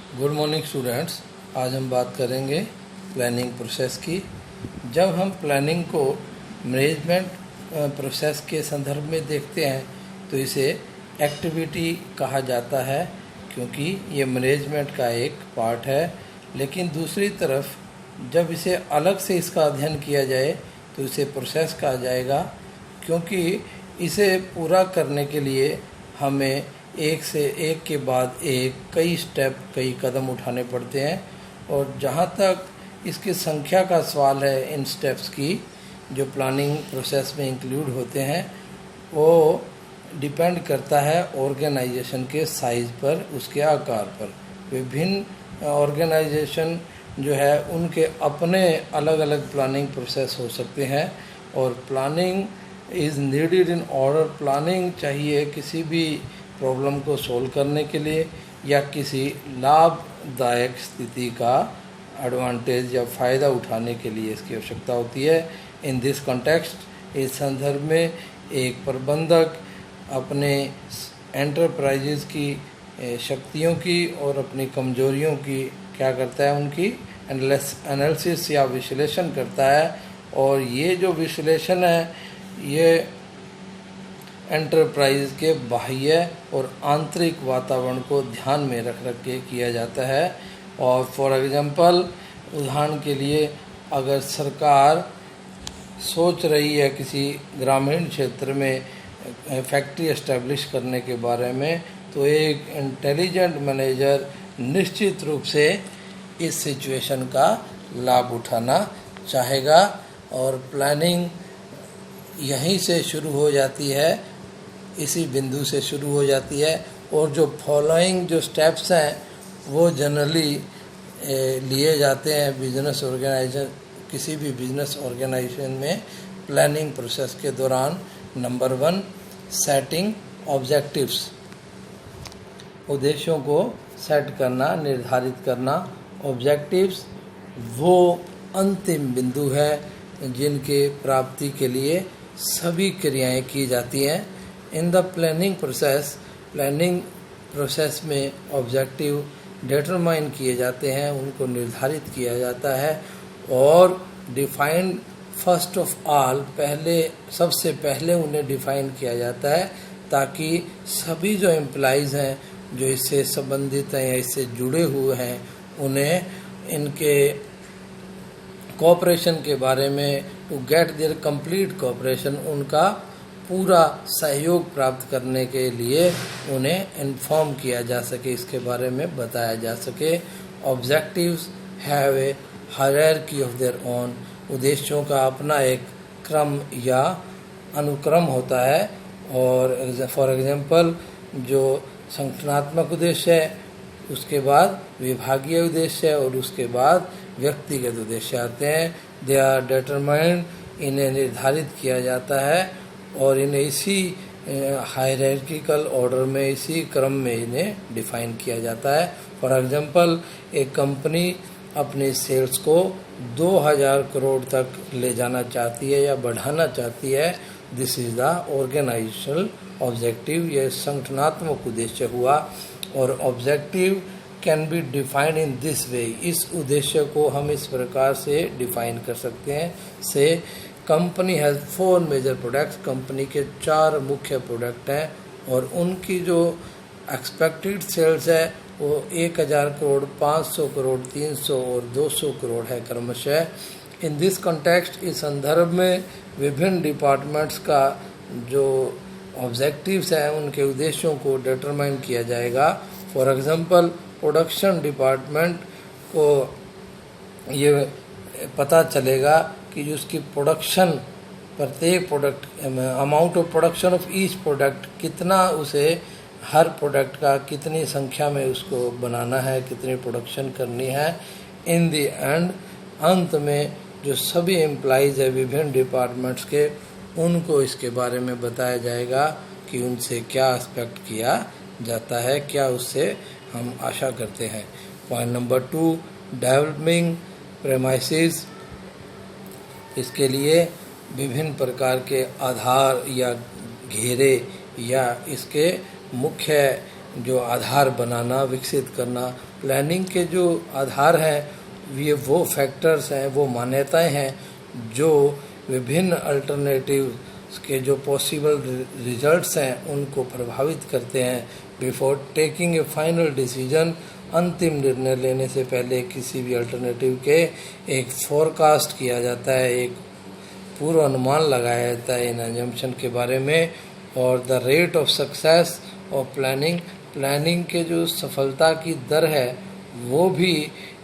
Good morning students. आज हम बात करेंगे प्लानिंग प्रोसेस की। जब हम प्लानिंग को मैनेजमेंट प्रोसेस के संदर्भ में देखते हैं तो इसे एक्टिविटी कहा जाता है, क्योंकि ये मैनेजमेंट का एक पार्ट है। लेकिन दूसरी तरफ जब इसे अलग से इसका अध्ययन किया जाए तो इसे प्रोसेस कहा जाएगा, क्योंकि इसे पूरा करने के लिए हमें एक से एक के बाद एक कई स्टेप, कई कदम उठाने पड़ते हैं। और जहाँ तक इसकी संख्या का सवाल है, इन स्टेप्स की जो प्लानिंग प्रोसेस में इंक्लूड होते हैं, वो डिपेंड करता है ऑर्गेनाइजेशन के साइज़ पर, उसके आकार पर। विभिन्न ऑर्गेनाइजेशन जो है उनके अपने अलग अलग प्लानिंग प्रोसेस हो सकते हैं, और planning is needed in order. Planning चाहिए किसी भी प्रॉब्लम को सोल्व करने के लिए या किसी लाभदायक स्थिति का एडवांटेज या फ़ायदा उठाने के लिए इसकी आवश्यकता होती है। इन दिस कॉन्टेक्स्ट, इस संदर्भ में एक प्रबंधक अपने एंटरप्राइजेज की शक्तियों की और अपनी कमजोरियों की क्या करता है, उनकी एनालिसिस या विश्लेषण करता है। और ये जो विश्लेषण है ये एंटरप्राइज के बाह्य और आंतरिक वातावरण को ध्यान में रख के किया जाता है। और फॉर एग्जांपल, उदाहरण के लिए, अगर सरकार सोच रही है किसी ग्रामीण क्षेत्र में फैक्ट्री एस्टेब्लिश करने के बारे में, तो एक इंटेलिजेंट मैनेजर निश्चित रूप से इस सिचुएशन का लाभ उठाना चाहेगा। और प्लानिंग यहीं से शुरू हो जाती है, इसी बिंदु से शुरू हो जाती है। और जो फॉलोइंग जो स्टेप्स हैं वो जनरली लिए जाते हैं बिजनेस ऑर्गेनाइजेशन, किसी भी बिजनेस ऑर्गेनाइजेशन में प्लानिंग प्रोसेस के दौरान। नंबर 1, सेटिंग ऑब्जेक्टिव्स, उद्देश्यों को सेट करना, निर्धारित करना। ऑब्जेक्टिव्स वो अंतिम बिंदु है जिनके प्राप्ति के लिए सभी क्रियाएं की जाती हैं। इन द प्लानिंग प्रोसेस में ऑब्जेक्टिव डिटरमाइन किए जाते हैं, उनको निर्धारित किया जाता है और डिफाइंड फर्स्ट ऑफ ऑल, सबसे पहले उन्हें डिफाइन किया जाता है, ताकि सभी जो एम्प्लॉइज़ हैं जो इससे संबंधित हैं या इससे जुड़े हुए हैं, उन्हें इनके कोऑपरेशन के बारे में, to get their complete cooperation, उनका पूरा सहयोग प्राप्त करने के लिए उन्हें इन्फॉर्म किया जा सके, इसके बारे में बताया जा सके। Objectives have a hierarchy of their own, उद्देश्यों का अपना एक क्रम या अनुक्रम होता है। और फॉर एग्जांपल, जो संगठनात्मक उद्देश्य है, उसके बाद विभागीय उद्देश्य और उसके बाद व्यक्तिगत उद्देश्य आते हैं। दे आर डिटरमाइंड, इन्हें निर्धारित किया जाता है और इन्हें इसी हायरार्किकल ऑर्डर में, इसी क्रम में इन्हें डिफाइन किया जाता है। फॉर एग्जांपल, एक कंपनी अपनी सेल्स को 2000 करोड़ तक ले जाना चाहती है या बढ़ाना चाहती है। This is the organisational objective, यह संगठनात्मक उद्देश्य हुआ। और objective can be defined in this way, इस उद्देश्य को हम इस प्रकार से डिफाइन कर सकते हैं। Say company has 4 major products, कंपनी के 4 मुख्य प्रोडक्ट हैं और उनकी जो एक्सपेक्टेड सेल्स है वो 1000 करोड़, 500 करोड़, 300 और 200 करोड़ है क्रमशः। इन दिस कॉन्टेक्स्ट, इस संदर्भ में विभिन्न डिपार्टमेंट्स का जो ऑब्जेक्टिव्स हैं उनके उद्देश्यों को डिटरमाइन किया जाएगा। फॉर एग्जांपल, प्रोडक्शन डिपार्टमेंट को ये पता चलेगा कि जो उसकी प्रोडक्शन, प्रत्येक product, amount of production of each product, कितना उसे हर प्रोडक्ट का कितनी संख्या में उसको बनाना है, कितनी प्रोडक्शन करनी है। इन दी एंड, अंत में जो सभी एम्प्लॉइज़ है विभिन्न डिपार्टमेंट्स के, उनको इसके बारे में बताया जाएगा कि उनसे क्या एक्सपेक्ट किया जाता है, क्या उससे हम आशा करते हैं। पॉइंट नंबर 2, डेवलपिंग प्रेमाइसिस, इसके लिए विभिन्न प्रकार के आधार या घेरे या इसके मुख्य जो आधार बनाना, विकसित करना। प्लानिंग के जो आधार हैं ये वो फैक्टर्स हैं, वो मान्यताएं हैं जो विभिन्न अल्टरनेटिव्स के जो पॉसिबल रिजल्ट्स हैं उनको प्रभावित करते हैं। Before taking A final decision, अंतिम निर्णय लेने से पहले किसी भी अल्टरनेटिव के एक फोरकास्ट किया जाता है, एक पूर्व अनुमान लगाया जाता है इन अजम्पशन के बारे में। और the rate of success of planning के जो सफलता की दर है वो भी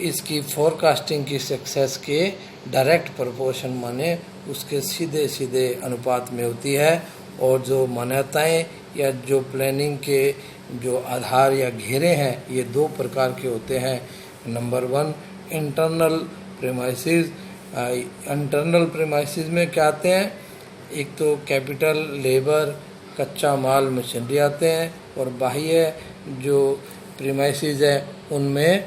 इसकी फोरकास्टिंग की सक्सेस के डायरेक्ट प्रोपोर्शन माने उसके सीधे सीधे अनुपात में होती है। और जो मान्यताएं या जो प्लानिंग के जो आधार या घेरे हैं ये दो प्रकार के होते हैं। Number 1 internal premises. Internal premises में क्या आते हैं? एक तो कैपिटल, लेबर, कच्चा माल, मशीनरी आते हैं। और बाह्य जो प्रेमाइसिस है उनमें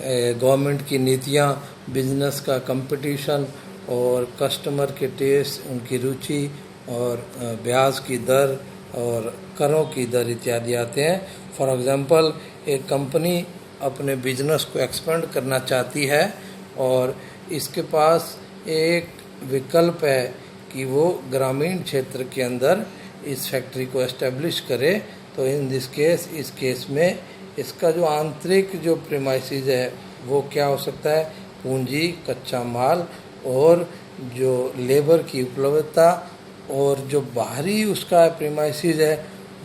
गवर्नमेंट की नीतियाँ, बिजनेस का कंपटीशन और कस्टमर के टेस्ट, उनकी रुचि और ब्याज की दर और करों की दर इत्यादि आते हैं। फॉर एग्जांपल, एक कंपनी अपने बिजनेस को एक्सपेंड करना चाहती है और इसके पास एक विकल्प है कि वो ग्रामीण क्षेत्र के अंदर इस फैक्ट्री को एस्टेब्लिश करे। तो इन दिस केस, इस केस में इसका जो आंतरिक जो प्रीमाइसिस है वो क्या हो सकता है? पूंजी, कच्चा माल और जो लेबर की उपलब्धता। और जो बाहरी उसका प्रीमाइसिस है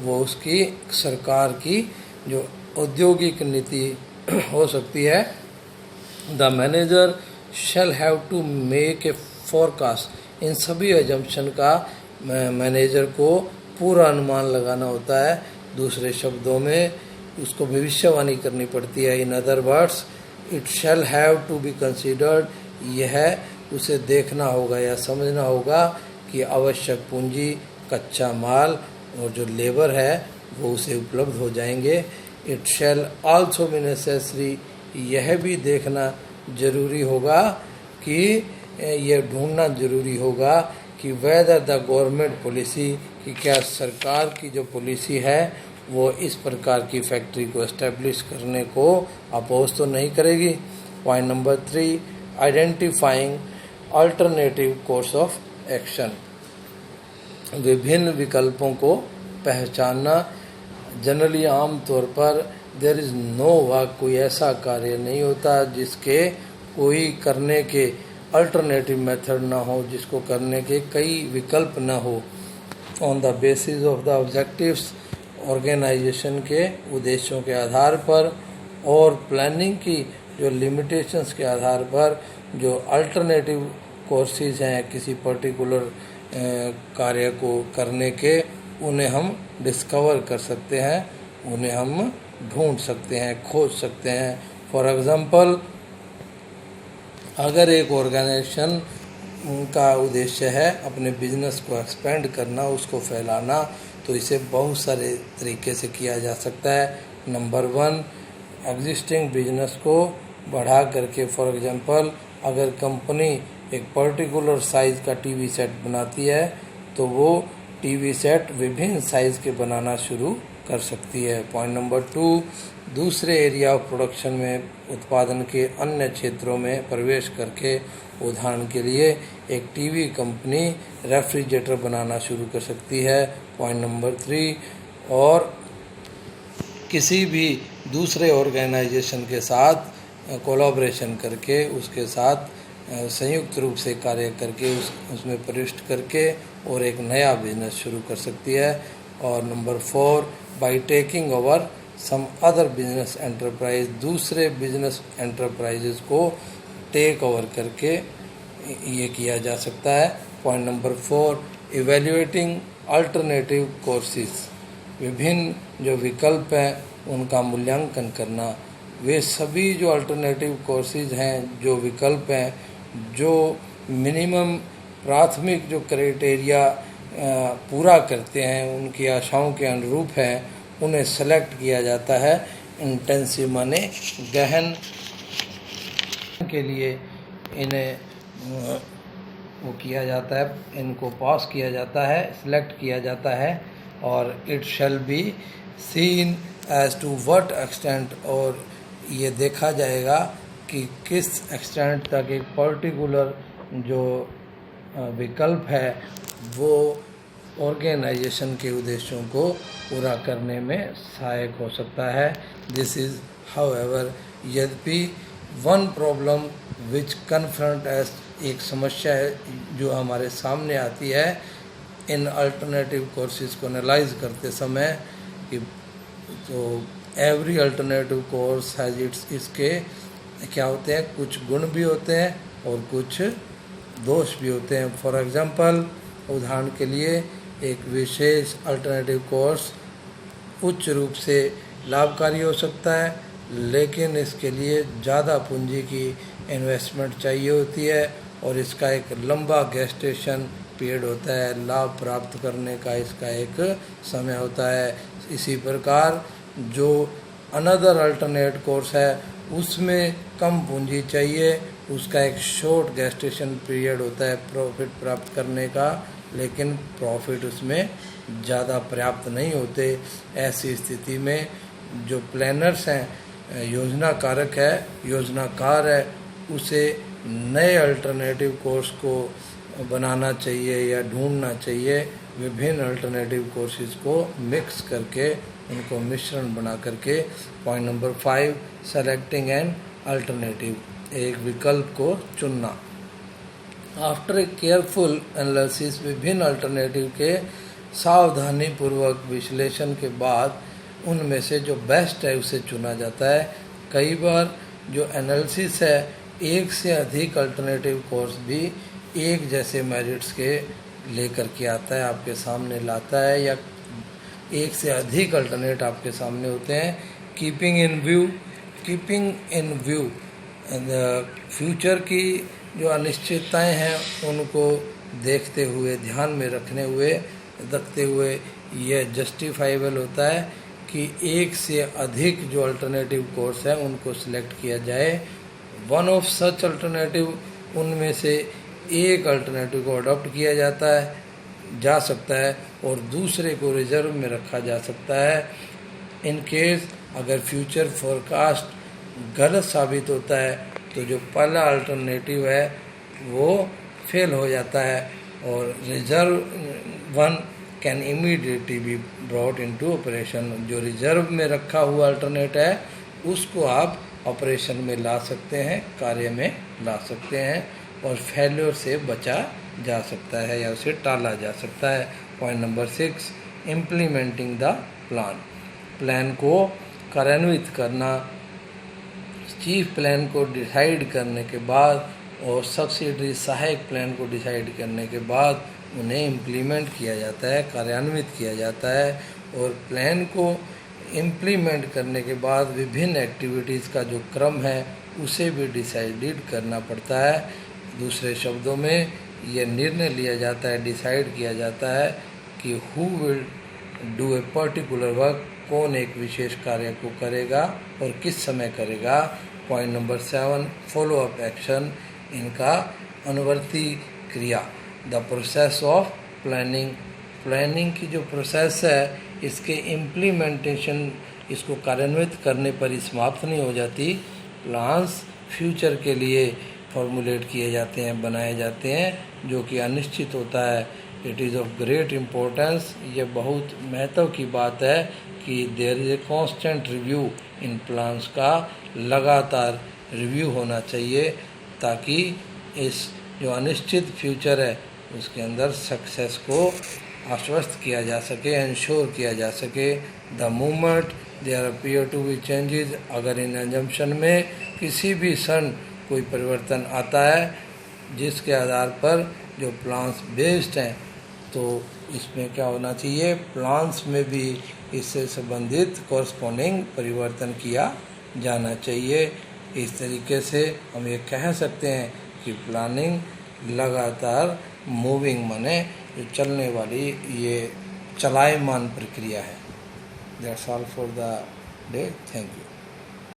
वो उसकी सरकार की जो औद्योगिक नीति हो सकती है। The manager shall have to make a forecast. इन सभी एजम्पशन का मैनेजर को पूरा अनुमान लगाना होता है। दूसरे शब्दों में उसको भविष्यवाणी करनी पड़ती है। In other words, it shall have to be considered. यह उसे देखना होगा या समझना होगा कि आवश्यक पूंजी, कच्चा माल और जो लेबर है वो उसे उपलब्ध हो जाएंगे। It shall also be necessary. यह भी देखना जरूरी होगा कि यह ढूंढना जरूरी होगा कि वेदर द गवर्नमेंट पॉलिसी, कि क्या सरकार की जो पॉलिसी है वो इस प्रकार की फैक्ट्री को एस्टेब्लिश करने को अपोज तो नहीं करेगी। Point number 3, identifying alternative course of action. विभिन्न विकल्पों को पहचानना। जनरली आमतौर पर देयर इज़ नो वर्क, कोई ऐसा कार्य नहीं होता जिसके कोई करने के अल्टरनेटिव मेथड ना हो, जिसको करने के कई विकल्प ना हो। On the basis of the objectives, organisation के उद्देश्यों के आधार पर और प्लानिंग की जो लिमिटेशंस के आधार पर जो अल्टरनेटिव कोर्सेज हैं किसी पर्टिकुलर कार्य को करने के, उन्हें हम डिस्कवर कर सकते हैं, उन्हें हम ढूंढ सकते हैं, खोज सकते हैं। फॉर एग्जांपल, अगर एक ऑर्गेनाइजेशन का उद्देश्य है अपने बिजनेस को एक्सपेंड करना, उसको फैलाना, तो इसे बहुत सारे तरीके से किया जा सकता है। नंबर 1, एग्जिस्टिंग बिजनेस को बढ़ा करके। फॉर एग्जांपल, अगर कंपनी एक पर्टिकुलर साइज़ का टीवी सेट बनाती है तो वो टीवी सेट विभिन्न साइज़ के बनाना शुरू कर सकती है। पॉइंट नंबर 2, दूसरे एरिया ऑफ प्रोडक्शन में, उत्पादन के अन्य क्षेत्रों में प्रवेश करके, उदाहरण के लिए एक टीवी कंपनी रेफ्रिजरेटर बनाना शुरू कर सकती है। पॉइंट नंबर 3, और किसी भी दूसरे ऑर्गेनाइजेशन के साथ कोलैबोरेशन करके, उसके साथ संयुक्त रूप से कार्य करके, उसमें प्रविष्ट करके और एक नया बिजनेस शुरू कर सकती है। और number 4, by taking over some other business enterprise, दूसरे बिजनेस एंटरप्राइजेस को टेक ओवर करके ये किया जा सकता है। Point number 4, evaluating alternative courses, विभिन्न जो विकल्प हैं उनका मूल्यांकन करना। वे सभी जो अल्टरनेटिव कोर्सेज हैं, जो विकल्प हैं, जो मिनिमम प्राथमिक जो क्राइटेरिया पूरा करते हैं, उनकी आशाओं के अनुरूप हैं, उन्हें सेलेक्ट किया जाता है। इंटेंसिव माने गहन के लिए इन्हें वो किया जाता है, इनको पास किया जाता है, सिलेक्ट किया जाता है। और it shall be seen as to what extent, और ये देखा जाएगा कि किस एक्सटेंट तक एक पर्टिकुलर जो विकल्प है वो ऑर्गेनाइजेशन के उद्देश्यों को पूरा करने में सहायक हो सकता है। दिस इज़ हाउएवर, यद्यपि one problem which confront S, एक समस्या है जो हमारे सामने आती है इन अल्टरनेटिव कोर्सेज को एनालाइज करते समय, कि तो every alternative course has its, इसके क्या होते हैं, कुछ गुण भी होते हैं और कुछ दोष भी होते हैं। फॉर एग्जांपल, उदाहरण के लिए एक विशेष अल्टरनेटिव कोर्स उच्च रूप से लाभकारी हो सकता है, लेकिन इसके लिए ज़्यादा पूंजी की इन्वेस्टमेंट चाहिए होती है और इसका एक लंबा गेस्टेशन पीरियड होता है, लाभ प्राप्त करने का इसका एक समय होता है। इसी प्रकार जो अनदर अल्टरनेट कोर्स है उसमें कम पूंजी चाहिए, उसका एक शॉर्ट गेस्टेशन पीरियड होता है प्रॉफिट प्राप्त करने का, लेकिन प्रॉफिट उसमें ज़्यादा पर्याप्त नहीं होते। ऐसी स्थिति में जो प्लानर्स हैं, योजनाकार है, उसे नए अल्टरनेटिव कोर्स को बनाना चाहिए या ढूंढना चाहिए, विभिन्न अल्टरनेटिव कोर्सेज को मिक्स करके उनको मिश्रण बना करके। Point number 5, selecting an alternative, एक विकल्प को चुनना। आफ्टर ए केयरफुल एनालिसिस, विभिन्न अल्टरनेटिव के सावधानी पूर्वक विश्लेषण के बाद उनमें से जो बेस्ट है उसे चुना जाता है। कई बार जो एनालिसिस है एक से अधिक अल्टरनेटिव कोर्स भी एक जैसे मेरिट्स के लेकर के आता है, आपके सामने लाता है, या एक से अधिक अल्टरनेट आपके सामने होते हैं। कीपिंग इन व्यू फ्यूचर की जो अनिश्चितताएं हैं उनको देखते हुए, ध्यान में रखते हुए यह जस्टिफाइबल होता है कि एक से अधिक जो अल्टरनेटिव कोर्स है उनको सिलेक्ट किया जाए। वन ऑफ सच अल्टरनेटिव, उनमें से एक अल्टरनेटिव को अडॉप्ट किया जा सकता है और दूसरे को रिजर्व में रखा जा सकता है। इन केस अगर फ्यूचर फोरकास्ट गलत साबित होता है तो जो पहला अल्टरनेटिव है वो फेल हो जाता है और reserve one can immediately be brought into operation. जो रिजर्व में रखा हुआ अल्टरनेट है उसको आप ऑपरेशन में ला सकते हैं, कार्य में ला सकते हैं और फेल्योर से बचा जा सकता है या उसे टाला जा सकता है। Point number 6, implementing the plan को कार्यान्वित करना। चीफ प्लान को डिसाइड करने के बाद और सब्सिडरी सहायक प्लान को डिसाइड करने के बाद उन्हें इम्प्लीमेंट किया जाता है, कार्यान्वित किया जाता है। और प्लान को इम्प्लीमेंट करने के बाद विभिन्न एक्टिविटीज़ का जो क्रम है उसे भी डिसाइडेड करना पड़ता है। दूसरे शब्दों में यह निर्णय लिया जाता है, डिसाइड किया जाता है कि who will do a particular work, कौन एक विशेष कार्य को करेगा और किस समय करेगा। Point number 7, follow up action, इनका अनुवर्ती क्रिया। द प्रोसेस ऑफ प्लानिंग की जो प्रोसेस है इसके इम्प्लीमेंटेशन, इसको कार्यान्वित करने पर ही समाप्त नहीं हो जाती। प्लान्स फ्यूचर के लिए फॉर्मुलेट किए जाते हैं, बनाए जाते हैं, जो कि अनिश्चित होता है। It is of great importance, ये बहुत महत्व की बात है कि there is a constant review in plans का लगातार रिव्यू होना चाहिए ताकि इस जो अनिश्चित फ्यूचर है उसके अंदर सक्सेस को आश्वस्त किया जा सके, इंश्योर किया जा सके। The moment there appear to be changes, अगर इन एजम्पशन में किसी भी क्षण कोई परिवर्तन आता है जिसके आधार पर जो प्लान्स बेस्ड हैं, तो इसमें क्या होना चाहिए, प्लान्स में भी इससे संबंधित कॉरस्पॉन्डिंग परिवर्तन किया जाना चाहिए। इस तरीके से हम ये कह सकते हैं कि प्लानिंग लगातार मूविंग माने जो चलने वाली ये चलायमान प्रक्रिया है। That's all for the day. Thank you.